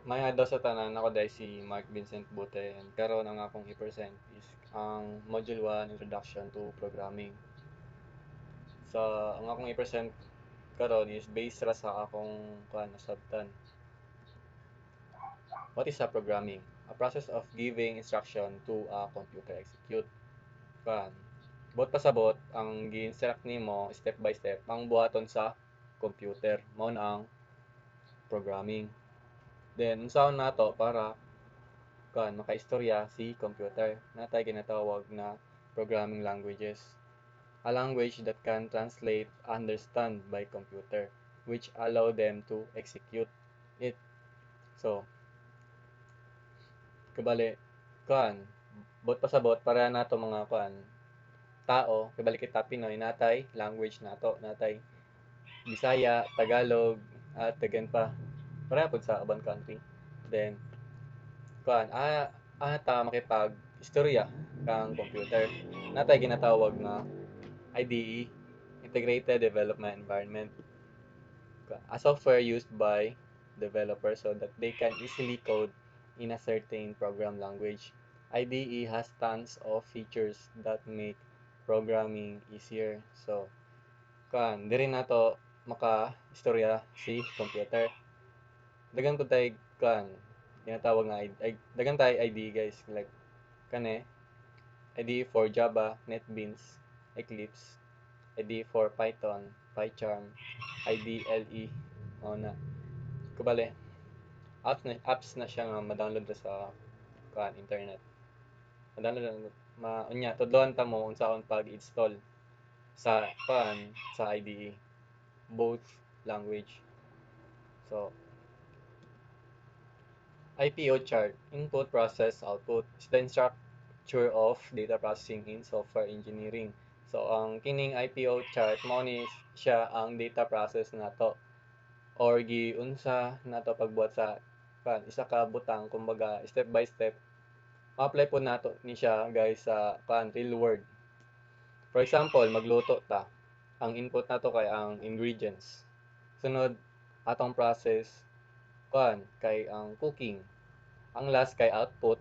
May adlaw sa tanan, ako dahil si Mark Vincent Bute, and karon ang akong i-present is ang Module 1 Introduction to Programming. Sa ang akong i-present karon is based ra sa akong nasabtan. What is a programming? A process of giving instruction to a computer execute. Kan, bot pasabot ang gi-instruct nimo step by step ang buhaton sa computer. Mao na ang programming. Then unsaon nato para makaistorya si computer. Natay ginatawag na programming languages. A language that can translate, understand by computer, which allow them to execute it. So, kabali, kan, bot pasabot para nato mga tao, kabali kita Pinoy, natay language nato, natay Bisaya, Tagalog, at dagan pa. Para pud sa ubang country. Then, ta makipag istorya kang computer. Natay ginatawag nga IDE, Integrated Development Environment, a software used by developers so that they can easily code in a certain program language. IDE has tons of features that make programming easier. So, diri na to maka-istorya si computer. Dagan po tayo, ginatawag nga, dagan tayo IDE guys, like, kane, IDE for Java, NetBeans, Eclipse, IDE for Python, PyCharm, IDLE, mao na. Kubale, apps na siya nga ma-download ra sa internet. Ma-download unya tudlon ta mo unsaon pag-install sa sa IDE both language. So, IPO chart, input, process, output, is the structure of data processing in software engineering. So, ang kining IPO chart, mo ni siya ang data process nato or giunsa nato pagbuhat sa isa ka butang, kumbaga step by step. Ma-apply po nato ni siya guys sa real world. For example, magluto ta. Ang input nato kay ang ingredients. Sunod atong process kay ang cooking. Ang last kay output,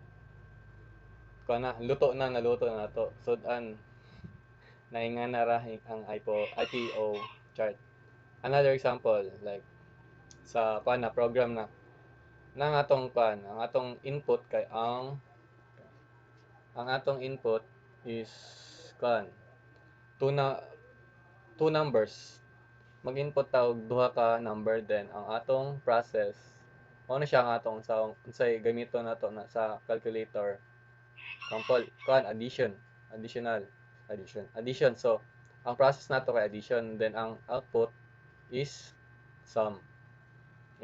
luto na, naluto na to. Sudan, naingan na ra ang IPO chart. Another example, like, sa program na, nang atong ang atong input kay ang atong input is two na two numbers. Mag-input ta og duha ka number, then ang atong process mao na siya ang atong sa unsay gamiton nato na sa calculator. Example, addition, addition. So, ang process nato kay addition, then ang output is sum.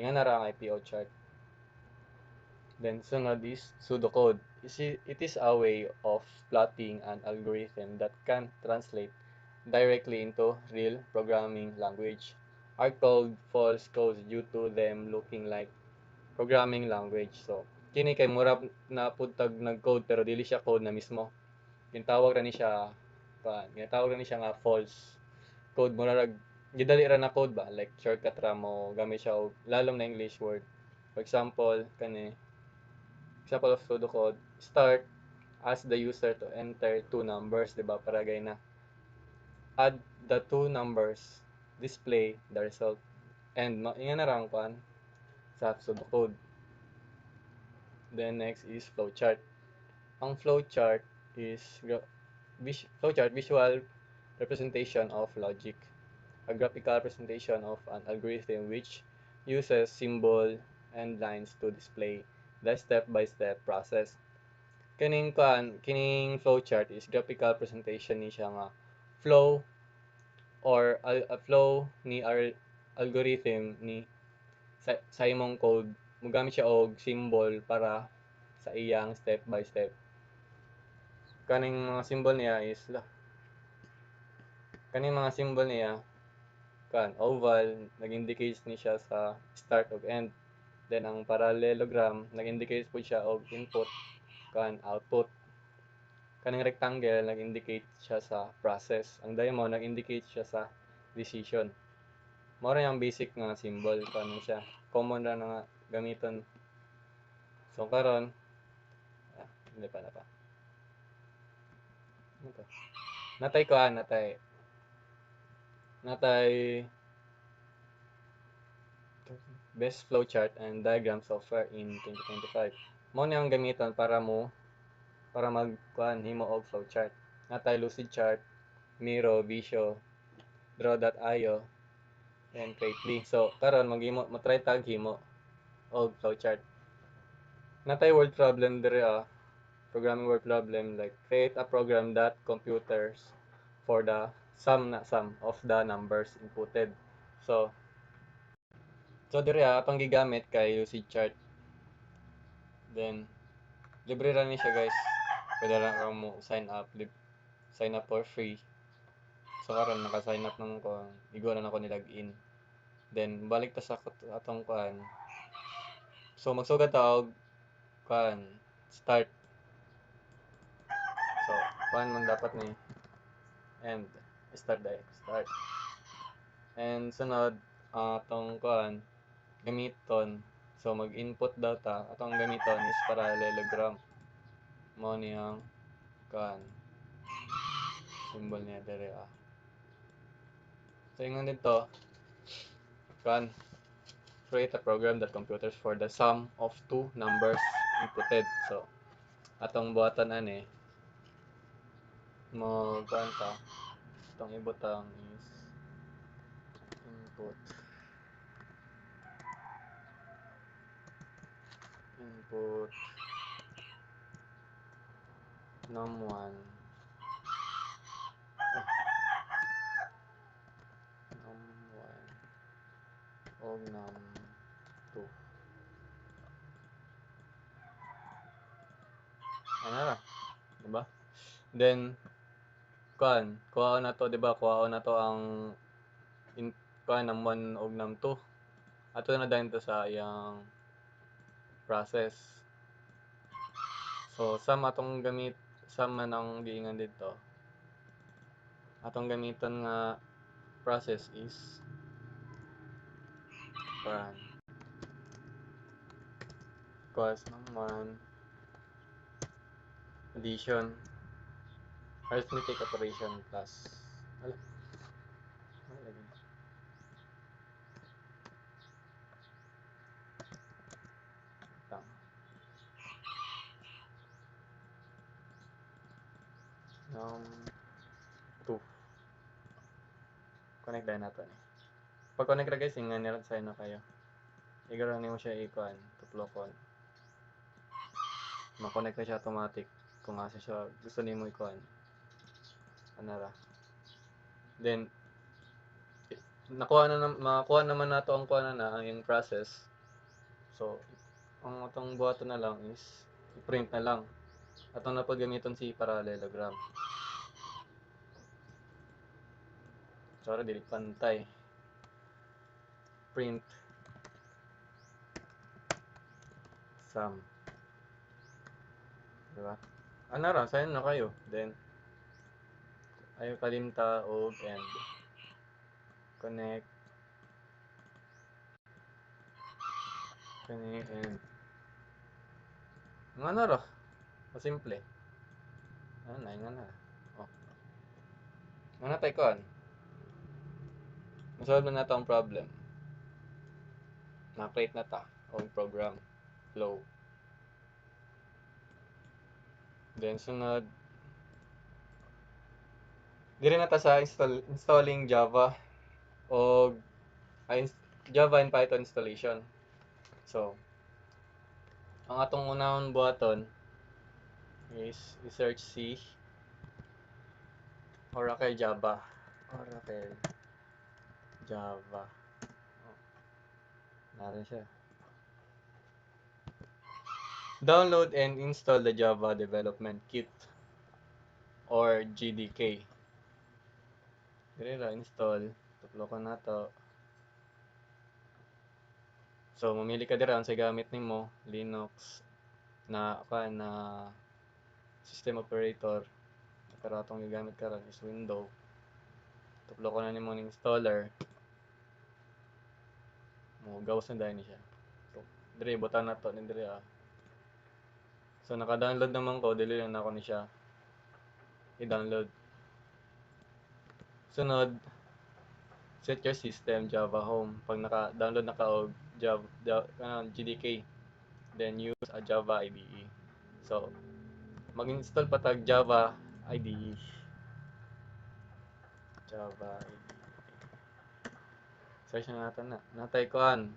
Ingan na ra ang IPO chart. Then sunod is pseudocode. It is a way of plotting an algorithm that can translate directly into real programming language. Are called false codes due to them looking like programming language. So, kini kay mura na pud tag nag-code pero dili siya code na mismo. Ginatawag ra ni siya nga false code, mura rag gidali ra na code ba, like shortcut ra mo gamit siya og lalom na English word. For example, example of pseudocode, start, ask the user to enter two numbers, di ba? Paragay na. Add the two numbers, display the result. And ingan na lang sa pseudocode. Then next is flowchart. Ang flowchart, visual representation of logic, a graphical representation of an algorithm which uses symbol and lines to display the step-by-step process. Kining flowchart is graphical presentation ni siya nga flow or a flow ni algorithm ni sa imong code. Mogamit siya og symbol para sa iyang step by step. Kaning mga symbol niya is oval, nag-indicates ni siya sa start ug end. Then ang parallelogram nag-indicate po siya og input output. Kaning rectangle nag-indicate siya sa process. Ang diamond nag-indicate siya sa decision. Mao ra yung basic nga symbol siya. Common ra na nga gamiton So karon, hindi pa na pa. Ano to? Natay best flowchart and diagram software in 2025. Mao ni ang gamiton para himo og flowchart. Natay Lucidchart, Miro, Visio, Draw.io, and Creately. So karon mo-try tag himo og flowchart. Natay word problem dire programming word problem like create a program that computers for the sum of the numbers inputted. So dire atong gigamit kay Lucidchart. Then libre ra ni siya guys. Pwede ra ka mo sign up for free. So karon naka-sign up nang ko, igo na ako ni login. Then balik ta sa atong kuan. So magsugad ta og kuan start. So kuan man dapat ni end start. And sunod atong kuan gamiton. So mag-input daw ta. Atong gamiton is parallelogram. Mao ni ang kuan symbol niya dire So ingon dito kuan create a program that computers for the sum of two numbers inputted. So atong buhatan ani mo kuan ta. Itong ibutang is input num1 num1 og num2 ano ra diba then kuha na to diba kuha na to ang num1 og num2 ato na dahil to sa iyang process so sum man ang giingan dito atong gamiton nga process is cos naman addition arithmetic operation plus num2 connect din nato ni pag connect ra guys ingan nila sign na kayo igaro nimo siya ikuan tuplokon ma-connect na siya automatic kung asa siya gusto nimo ikuan anara then makakuha naman nato ang kuan na ang yung process so ang atong buhaton na lang is i-print na lang atong napod gamiton si parallelogram sorry dili pantay print sum diba anara sign na kayo then ayo kalimta og end connect end nga na ra simple nga na nga na tay kuan masolve na nato ang problem na-create na ta og program flow then sunod dire na ta sa installing Java og Java and Python installation so ang atong unahon buhaton is i-search si Oracle Java narin siya download and install the Java Development Kit or JDK dire ra install tuplokon nato so mamili ka dira unsay gamit nimo Linux na system operator pero atong gigamit karon is Windows tuplokon na nimo ning installer mo gawas na dahil ni siya so dire butan nato ni dire So naka-download naman ko, dili lang ako ni siya i-download. Sunod, set your system Java home. Pag naka-download na ka og GDK, then use a Java IDE. So mag-install pa tag Java IDE. Java IDE. Search na natin na. Natay kuan.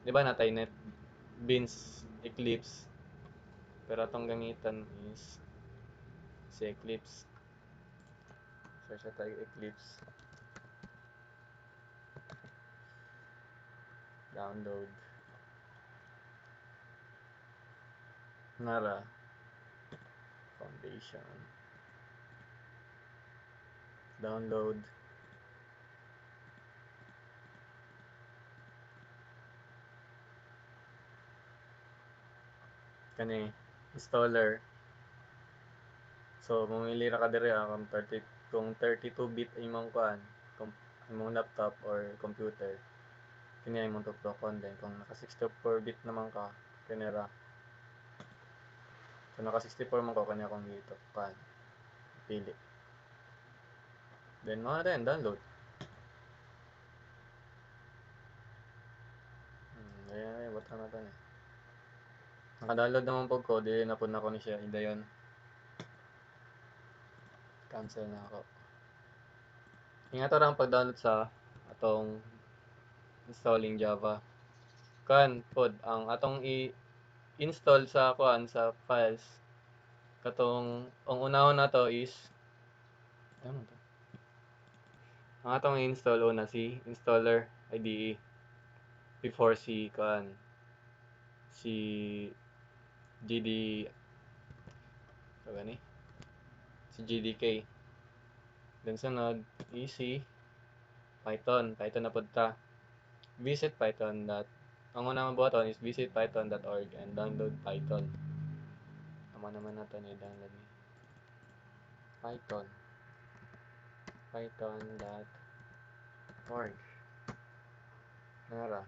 Di ba natay NetBeans Eclipse. Pero atong gamitan is si Eclipse. Search na tayo Eclipse. Download. Nara. Foundation. Download. Kani installer. So mamili ra ka diri kung 32-bit imong kuan, imong laptop or computer. Kini ay imong tuklokon, then kung naka 64-bit naman ka, kini ra. Kung naka 64 man ko kanya kung dito kuan pili. Then mga din download. Ayan, butang na to ni. Naka-download naman po ko, dili na po na ko ni siya idayon. Cancel na ako. Ingat ra ang pag-download sa atong installing Java. Kan pod ang atong i-install sa kuan sa files. Katong ang unahon nato is ano to? Ang atong i-install una si installer IDE before si kuan si GD gani si GDK. Then sunod si Python na pud ta. Visit Python. Ang unang button is visit python.org and download Python. Tama naman natin i-download ni Python. Python.org. Nara.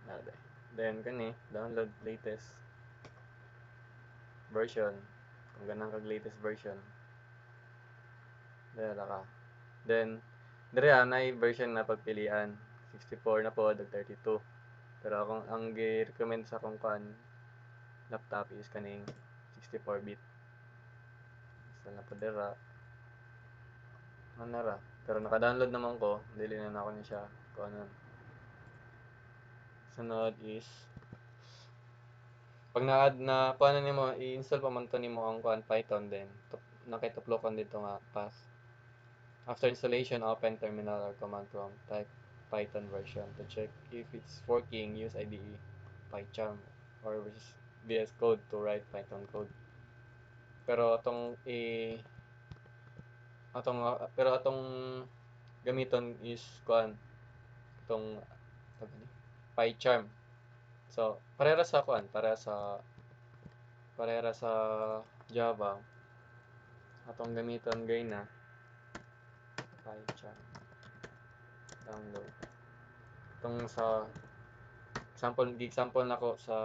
Nara. Then kani download latest version. Kung ganang kag latest version. Dara ka. Then diri na version na pagpilian. 64 na po, 32. Pero ang gi-recommend sa akong laptop is kaning 64-bit. Install na po dira. Ano ra? Pero naka-download naman ko, dili na ako ni siya kung ano. Sunod is pag na-add na kuan nimo i-install pa man to nimo ang Python then nakituplokon dito nga path. After installation, open terminal or command prompt, type Python version to check if it's working. Use IDE, PyCharm, or VS Code to write Python code. Pero atong gamiton is itong PyCharm. So parehas sa Java. Atong gamiton gay na PyCharm. Download. Itong sa example nako sa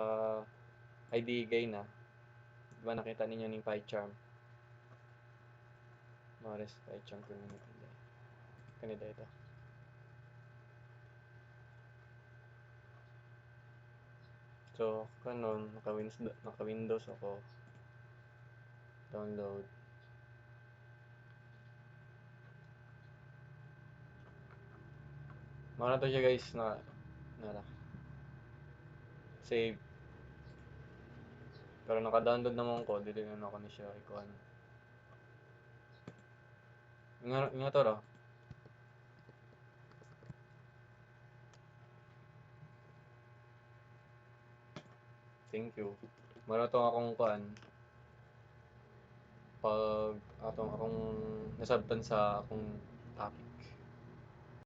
IDE gay na. Diba nakita ninyo ning PyCharm? Mares PyCharm community. Kanida ito. So, kanon naka-Windows ako. Download. Mga na to siya guys na save. Pero naka-download naman ko, dili na ako ni siya ikuan. Ingat to ra. Thank you. Mara to akong pag akong nasabtan sa akong topic.